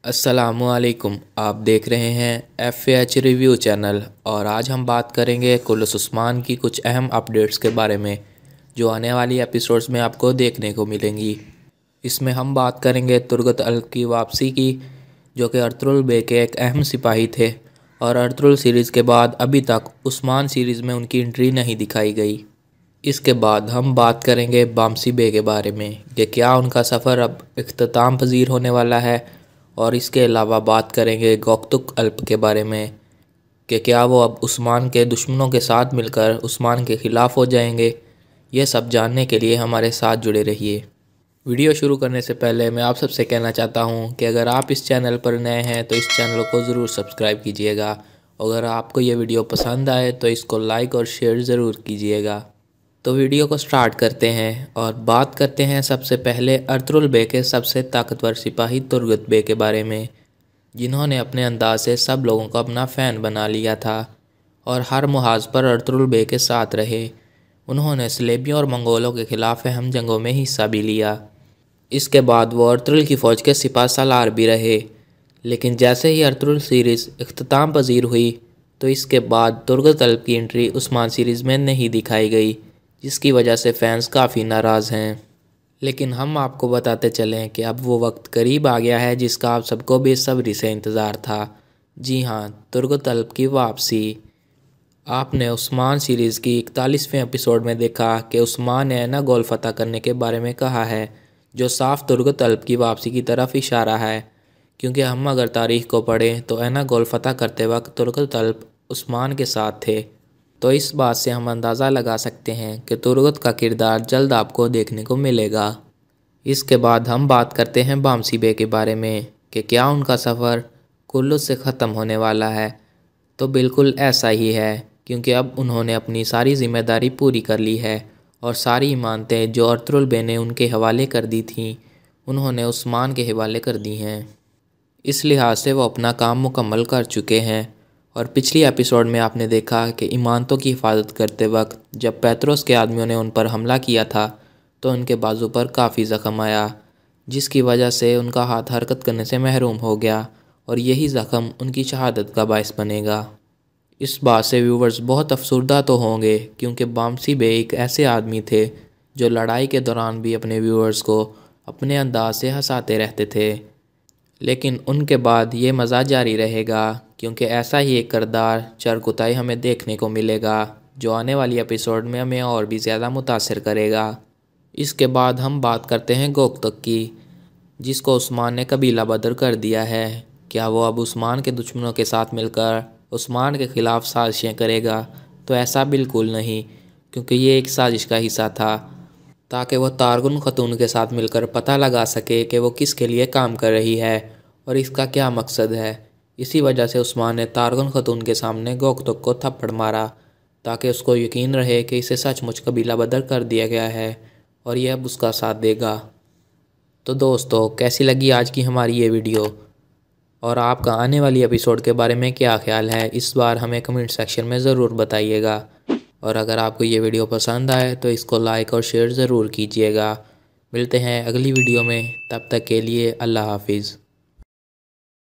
अस्सलामुअलैकुम। आप देख रहे हैं FAH रिव्यू चैनल और आज हम बात करेंगे कुरुलुस ओस्मान की कुछ अहम अपडेट्स के बारे में जो आने वाली एपिसोड्स में आपको देखने को मिलेंगी। इसमें हम बात करेंगे तुर्गत अल्प की वापसी की, जो कि अर्तुगरुल बे के एक अहम सिपाही थे और अर्तुगरुल सीरीज़ के बाद अभी तक ओस्मान सीरीज़ में उनकी एंट्री नहीं दिखाई गई। इसके बाद हम बात करेंगे बामसी बे के बारे में कि क्या उनका सफ़र अब इख्तिताम पजीर होने वाला है, और इसके अलावा बात करेंगे गोक्तुक अल्प के बारे में कि क्या वो अब ओस्मान के दुश्मनों के साथ मिलकर ओस्मान के ख़िलाफ़ हो जाएंगे। ये सब जानने के लिए हमारे साथ जुड़े रहिए। वीडियो शुरू करने से पहले मैं आप सबसे कहना चाहता हूँ कि अगर आप इस चैनल पर नए हैं तो इस चैनल को ज़रूर सब्सक्राइब कीजिएगा। अगर आपको ये वीडियो पसंद आए तो इसको लाइक और शेयर ज़रूर कीजिएगा। तो वीडियो को स्टार्ट करते हैं और बात करते हैं सबसे पहले अर्तुगरुल बे के सबसे ताकतवर सिपाही तुर्गत बे के बारे में, जिन्होंने अपने अंदाज से सब लोगों को अपना फ़ैन बना लिया था और हर मुहाज पर अर्तुगरुल बे के साथ रहे। उन्होंने सलेबियों और मंगोलों के ख़िलाफ़ अहम जंगों में हिस्सा भी लिया। इसके बाद वो अर्तुगरुल की फ़ौज के सिपा सालार भी रहे। लेकिन जैसे ही अर्तुगरुल सीरीज़ इख्तिताम पजीर हुई तो इसके बाद तुर्गत अल्प की एंट्री ओस्मान सीरीज़ में नहीं दिखाई गई, जिसकी वजह से फैंस काफ़ी नाराज़ हैं। लेकिन हम आपको बताते चलें कि अब वो वक्त करीब आ गया है जिसका आप सबको बेसब्री से इंतज़ार था। जी हाँ, तुर्गत अल्प की वापसी। आपने ओस्मान सीरीज़ की 41वें एपिसोड में देखा कि ओस्मान ने एना गोल फतह करने के बारे में कहा है, जो साफ तुर्गत अल्प की वापसी की तरफ इशारा है, क्योंकि हम अगर तारीख़ को पढ़ें तो एना गोल फतह करते वक्त तुर्गत अल्प ओस्मान के साथ थे। तो इस बात से हम अंदाज़ा लगा सकते हैं कि तुर्गत का किरदार जल्द आपको देखने को मिलेगा। इसके बाद हम बात करते हैं बामसी बे के बारे में कि क्या उनका सफ़र कुरुलुस से ख़त्म होने वाला है। तो बिल्कुल ऐसा ही है, क्योंकि अब उन्होंने अपनी सारी जिम्मेदारी पूरी कर ली है और सारी इमानतें जो अर्तुगरुल बे ने उनके हवाले कर दी थीं उन्होंने ओस्मान के हवाले कर दी हैं। इस लिहाज से वो अपना काम मुकम्मल कर चुके हैं। और पिछली एपिसोड में आपने देखा कि इमानतों की हिफाजत करते वक्त जब पेत्रोस के आदमियों ने उन पर हमला किया था तो उनके बाजू पर काफ़ी ज़ख्म आया, जिसकी वजह से उनका हाथ हरकत करने से महरूम हो गया और यही ज़ख्म उनकी शहादत का बायस बनेगा। इस बात से व्यूवर्स बहुत अफसरदा तो होंगे, क्योंकि बामसी बे एक ऐसे आदमी थे जो लड़ाई के दौरान भी अपने व्यूवर्स को अपने अंदाज से हंसाते रहते थे। लेकिन उनके बाद ये मज़ा जारी रहेगा, क्योंकि ऐसा ही एक किरदार चरकुताई हमें देखने को मिलेगा जो आने वाली एपिसोड में हमें और भी ज़्यादा मुतासिर करेगा। इसके बाद हम बात करते हैं गोक्तुक की, जिसको ओस्मान ने कबीला बदर कर दिया है। क्या वो अब ओस्मान के दुश्मनों के साथ मिलकर ओस्मान के ख़िलाफ़ साजिशें करेगा? तो ऐसा बिल्कुल नहीं, क्योंकि ये एक साजिश का हिस्सा था ताकि वह तारगुन खतून के साथ मिलकर पता लगा सके कि वो किसके लिए काम कर रही है और इसका क्या मकसद है। इसी वजह से ओस्मान ने तारगुन खतून के सामने गोक्तुक को थप्पड़ मारा, ताकि उसको यकीन रहे कि इसे सचमुच कबीला बदर कर दिया गया है और यह अब उसका साथ देगा। तो दोस्तों, कैसी लगी आज की हमारी ये वीडियो, और आपका आने वाली एपिसोड के बारे में क्या ख्याल है, इस बार हमें कमेंट सेक्शन में ज़रूर बताइएगा। और अगर आपको ये वीडियो पसंद आए तो इसको लाइक और शेयर ज़रूर कीजिएगा। मिलते हैं अगली वीडियो में, तब तक के लिए अल्लाह हाफिज़।